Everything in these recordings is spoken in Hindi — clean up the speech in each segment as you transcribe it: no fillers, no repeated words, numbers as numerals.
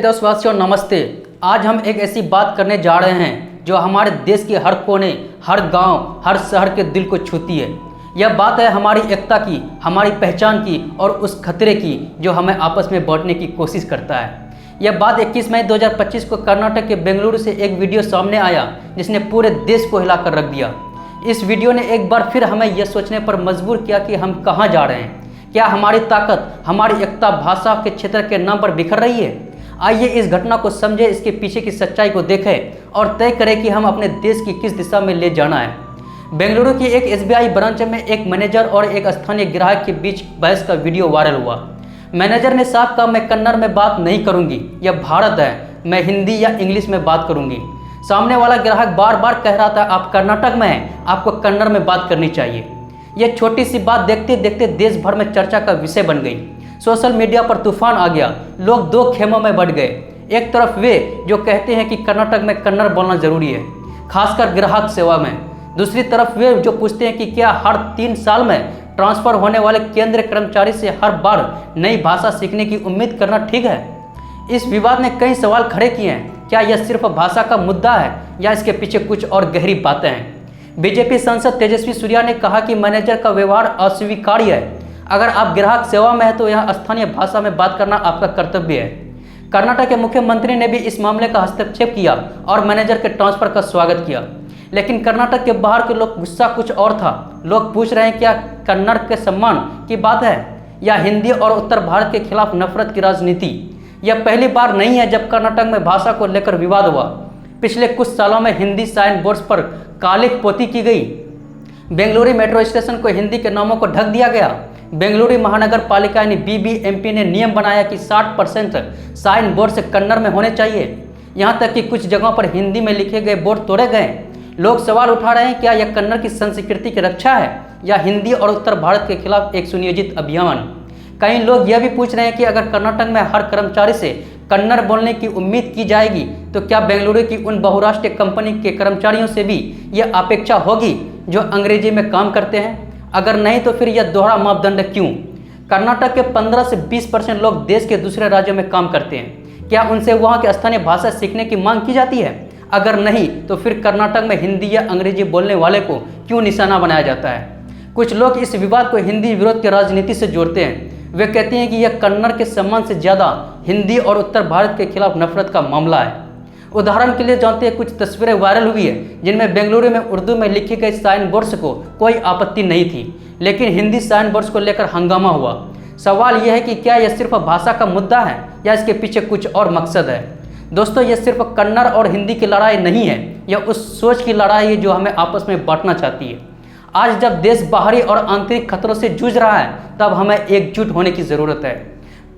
देशवासियों नमस्ते। आज हम एक ऐसी बात करने जा रहे हैं जो हमारे देश के हर कोने, हर गांव, हर शहर के दिल को छूती है। यह बात है हमारी एकता की, हमारी पहचान की और उस खतरे की जो हमें आपस में बांटने की कोशिश करता है। यह बात 21 मई 2025 को कर्नाटक के बेंगलुरु से एक वीडियो सामने आया जिसने पूरे देश को हिलाकर रख दिया। इस वीडियो ने एक बार फिर हमें यह सोचने पर मजबूर किया कि हम कहाँ जा रहे हैं। क्या हमारी ताकत, हमारी एकता भाषा के क्षेत्र के नाम पर बिखर रही है? आइए इस घटना को समझें, इसके पीछे की सच्चाई को देखें और तय करें कि हम अपने देश की किस दिशा में ले जाना है। बेंगलुरु की एक एसबीआई ब्रांच में एक मैनेजर और एक स्थानीय ग्राहक के बीच बहस का वीडियो वायरल हुआ। मैनेजर ने साफ कहा, मैं कन्नड़ में बात नहीं करूंगी, यह भारत है, मैं हिंदी या इंग्लिश में बात करूंगी। सामने वाला ग्राहक बार बार कह रहा था, आप कर्नाटक में हैं, आपको कन्नड़ में बात करनी चाहिए। यह छोटी सी बात देखते देखते देश भर में चर्चा का विषय बन गई। सोशल मीडिया पर तूफान आ गया। लोग दो खेमों में बढ़ गए। एक तरफ वे जो कहते हैं कि कर्नाटक में कन्नड़ बोलना जरूरी है, खासकर ग्राहक सेवा में। दूसरी तरफ वे जो पूछते हैं कि क्या हर 3 साल में ट्रांसफर होने वाले केंद्रीय कर्मचारी से हर बार नई भाषा सीखने की उम्मीद करना ठीक है। इस विवाद ने कई सवाल खड़े किए हैं। क्या यह सिर्फ भाषा का मुद्दा है या इसके पीछे कुछ और गहरी बातें हैं? बीजेपी सांसद तेजस्वी सूर्या ने कहा कि मैनेजर का व्यवहार अस्वीकार्य है। अगर आप ग्राहक सेवा में हैं तो यह स्थानीय भाषा में बात करना आपका कर्तव्य है। कर्नाटक के मुख्यमंत्री ने भी इस मामले का हस्तक्षेप किया और मैनेजर के ट्रांसफर का स्वागत किया। लेकिन कर्नाटक के बाहर के लोग गुस्सा कुछ और था। लोग पूछ रहे हैं, क्या कन्नड़ के सम्मान की बात है या हिंदी और उत्तर भारत के खिलाफ नफरत की राजनीति? यह पहली बार नहीं है जब कर्नाटक में भाषा को लेकर विवाद हुआ। पिछले कुछ सालों में हिंदी साइन बोर्ड्स पर कालिख पोती की गई। बेंगलुरु मेट्रो स्टेशन को हिंदी के नामों को ढक दिया गया। बेंगलुरु महानगर पालिका यानी बीबीएमपी ने नियम बनाया कि 60% साइन बोर्ड से कन्नड़ में होने चाहिए। यहाँ तक कि कुछ जगहों पर हिंदी में लिखे गए बोर्ड तोड़े गए। लोग सवाल उठा रहे हैं, क्या यह कन्नड़ की संस्कृति की रक्षा है या हिंदी और उत्तर भारत के खिलाफ एक सुनियोजित अभियान? कई लोग यह भी पूछ रहे हैं कि अगर कर्नाटक में हर कर्मचारी से कन्नड़ बोलने की उम्मीद की जाएगी तो क्या बेंगलुरु की उन बहुराष्ट्रीय कंपनी के कर्मचारियों से भी यह अपेक्षा होगी जो अंग्रेजी में काम करते हैं? अगर नहीं तो फिर यह दोहरा मापदंड क्यों? कर्नाटक के 15 से 20% लोग देश के दूसरे राज्यों में काम करते हैं। क्या उनसे वहाँ की स्थानीय भाषा सीखने की मांग की जाती है? अगर नहीं तो फिर कर्नाटक में हिंदी या अंग्रेजी बोलने वाले को क्यों निशाना बनाया जाता है? कुछ लोग इस विवाद को हिंदी विरोध की राजनीति से जोड़ते हैं। वे कहते हैं कि यह कन्नड़ के सम्मान से ज़्यादा हिंदी और उत्तर भारत के खिलाफ नफरत का मामला है। उदाहरण के लिए जानते हैं, कुछ तस्वीरें वायरल हुई है जिनमें बेंगलुरु में उर्दू में लिखे गए साइन बोर्ड्स को कोई आपत्ति नहीं थी, लेकिन हिंदी साइन बोर्ड्स को लेकर हंगामा हुआ। सवाल यह है कि क्या यह सिर्फ भाषा का मुद्दा है या इसके पीछे कुछ और मकसद है? दोस्तों, यह सिर्फ कन्नड़ और हिंदी की लड़ाई नहीं है, यह उस सोच की लड़ाई है जो हमें आपस में बांटना चाहती है। आज जब देश बाहरी और आंतरिक खतरों से जूझ रहा है तब हमें एकजुट होने की ज़रूरत है।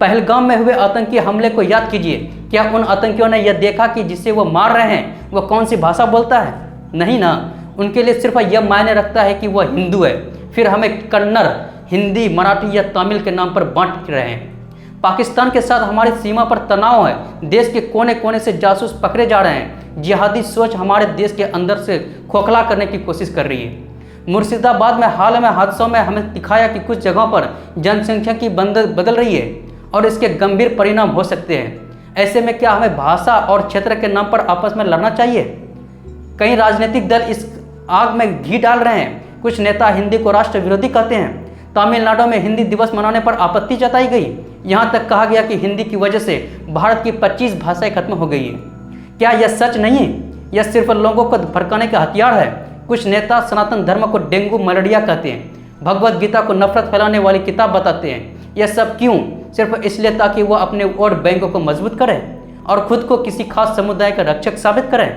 पहलगाम में हुए आतंकी हमले को याद कीजिए। क्या उन आतंकियों ने यह देखा कि जिसे वो मार रहे हैं वो कौन सी भाषा बोलता है? नहीं ना। उनके लिए सिर्फ यह मायने रखता है कि वह हिंदू है। फिर हमें कन्नड़, हिंदी, मराठी या तमिल के नाम पर बांट रहे हैं। पाकिस्तान के साथ हमारी सीमा पर तनाव है। देश के कोने कोने से जासूस पकड़े जा रहे हैं। जिहादी सोच हमारे देश के अंदर से खोखला करने की कोशिश कर रही है। मुर्शिदाबाद में हाल में हादसों में हमें दिखाया कि कुछ जगहों पर जनसंख्या की बदल रही है और इसके गंभीर परिणाम हो सकते हैं। ऐसे में क्या हमें भाषा और क्षेत्र के नाम पर आपस में लड़ना चाहिए? कई राजनीतिक दल इस आग में घी डाल रहे हैं। कुछ नेता हिंदी को राष्ट्र विरोधी कहते हैं। तमिलनाडु में हिंदी दिवस मनाने पर आपत्ति जताई गई। यहाँ तक कहा गया कि हिंदी की वजह से भारत की 25 भाषाएं खत्म हो गई है। क्या यह सच नहीं है? यह सिर्फ लोगों को भड़काने का हथियार है। कुछ नेता सनातन धर्म को डेंगू मलेरिया कहते हैं, भगवत गीता को नफरत फैलाने वाली किताब बताते हैं। यह सब क्यों? सिर्फ इसलिए ताकि वह अपने वोट बैंकों को मजबूत करें और खुद को किसी खास समुदाय का रक्षक साबित करें।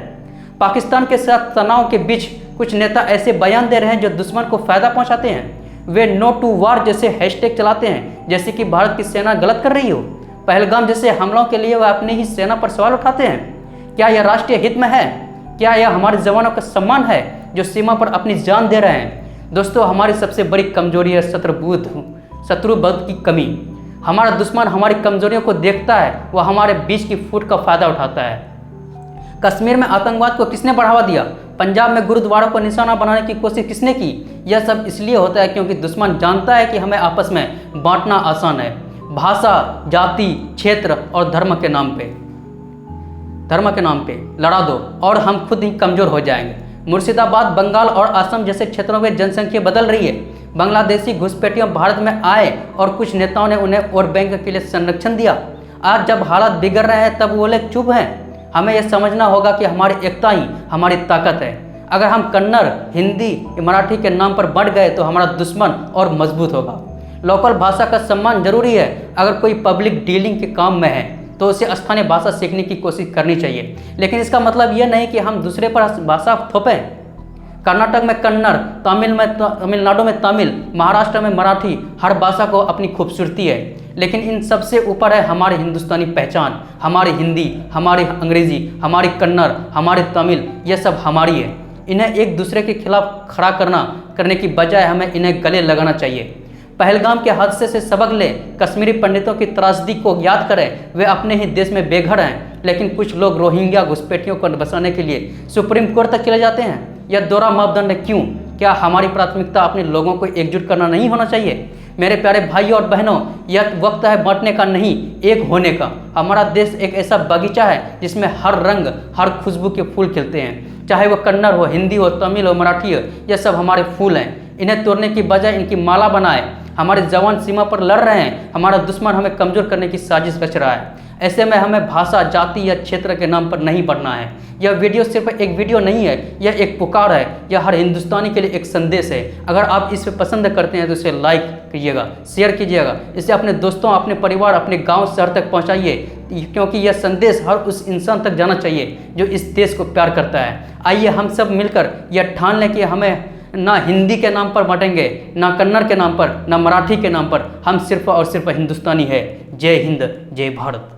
पाकिस्तान के साथ तनाव के बीच कुछ नेता ऐसे बयान दे रहे हैं जो दुश्मन को फायदा पहुंचाते हैं। वे नो टू वार जैसे हैशटैग चलाते हैं, जैसे कि भारत की सेना गलत कर रही हो। पहलगाम जैसे हमलों के लिए वह अपनी ही सेना पर सवाल उठाते हैं। क्या यह राष्ट्रीय हित में है? क्या यह हमारे जवानों का सम्मान है जो सीमा पर अपनी जान दे रहे हैं? दोस्तों, हमारी सबसे बड़ी कमजोरी है शत्रुबोध की कमी। हमारा दुश्मन हमारी कमजोरियों को देखता है, वह हमारे बीच की फूट का फायदा उठाता है। कश्मीर में आतंकवाद को किसने बढ़ावा दिया? पंजाब में गुरुद्वारों को निशाना बनाने की कोशिश किसने की? यह सब इसलिए होता है क्योंकि दुश्मन जानता है कि हमें आपस में बांटना आसान है, भाषा, जाति, क्षेत्र और धर्म के नाम पे। धर्म के नाम पे लड़ा दो और हम खुद ही कमज़ोर हो जाएंगे। मुर्शिदाबाद, बंगाल और असम जैसे क्षेत्रों में जनसंख्या बदल रही है। बांग्लादेशी घुसपैठियों भारत में आए और कुछ नेताओं ने उन्हें वोट बैंक के लिए संरक्षण दिया। आज जब हालात बिगड़ रहे हैं तब वो लोग चुप हैं। हमें यह समझना होगा कि हमारी एकता ही हमारी ताकत है। अगर हम कन्नड़, हिंदी, मराठी के नाम पर बढ़ गए तो हमारा दुश्मन और मजबूत होगा। लोकल भाषा का सम्मान जरूरी है। अगर कोई पब्लिक डीलिंग के काम में है तो उसे स्थानीय भाषा सीखने की कोशिश करनी चाहिए, लेकिन इसका मतलब यह नहीं कि हम दूसरे पर भाषा थोपें। कर्नाटक में कन्नड़, तमिलनाडु में तमिल, महाराष्ट्र में मराठी, हर भाषा को अपनी खूबसूरती है, लेकिन इन सबसे ऊपर है हमारी हिंदुस्तानी पहचान। हमारी हिंदी, हमारी अंग्रेजी, हमारी कन्नड़, हमारी तमिल, यह सब हमारी है। इन्हें एक दूसरे के खिलाफ खड़ा करने की बजाय हमें इन्हें गले लगाना चाहिए। पहलगाम के हादसे से सबक लें, कश्मीरी पंडितों की त्रासदी को याद करें। वे अपने ही देश में बेघर हैं, लेकिन कुछ लोग रोहिंग्या घुसपैठियों को बचाने के लिए सुप्रीम कोर्ट तक चले जाते हैं। यह दोहरा मापदंड क्यों? क्या हमारी प्राथमिकता अपने लोगों को एकजुट करना नहीं होना चाहिए? मेरे प्यारे भाइयों और बहनों, यह वक्त है बांटने का नहीं, एक होने का। हमारा देश एक ऐसा बगीचा है जिसमें हर रंग, हर खुशबू के फूल खिलते हैं। चाहे वो कन्नड़ हो, हिंदी हो, तमिल हो, मराठी हो, यह सब हमारे फूल हैं। इन्हें तोड़ने की बजाय इनकी माला बनाए। हमारे जवान सीमा पर लड़ रहे हैं, हमारा दुश्मन हमें कमज़ोर करने की साजिश रच रहा है। ऐसे में हमें भाषा, जाति या क्षेत्र के नाम पर नहीं बढ़ना है। यह वीडियो सिर्फ एक वीडियो नहीं है, यह एक पुकार है। यह हर हिंदुस्तानी के लिए एक संदेश है। अगर आप इसे पसंद करते हैं तो इसे लाइक कीजिएगा, शेयर कीजिएगा, इसे अपने दोस्तों, अपने परिवार, अपने गांव, शहर तक पहुंचाइए, क्योंकि यह संदेश हर उस इंसान तक जाना चाहिए जो इस देश को प्यार करता है। आइए हम सब मिलकर यह ठान लें कि हमें ना हिंदी के नाम पर बांटेंगे, ना कन्नड़ के नाम पर, ना मराठी के नाम पर। हम सिर्फ और सिर्फ हिंदुस्तानी है। जय हिंद, जय भारत।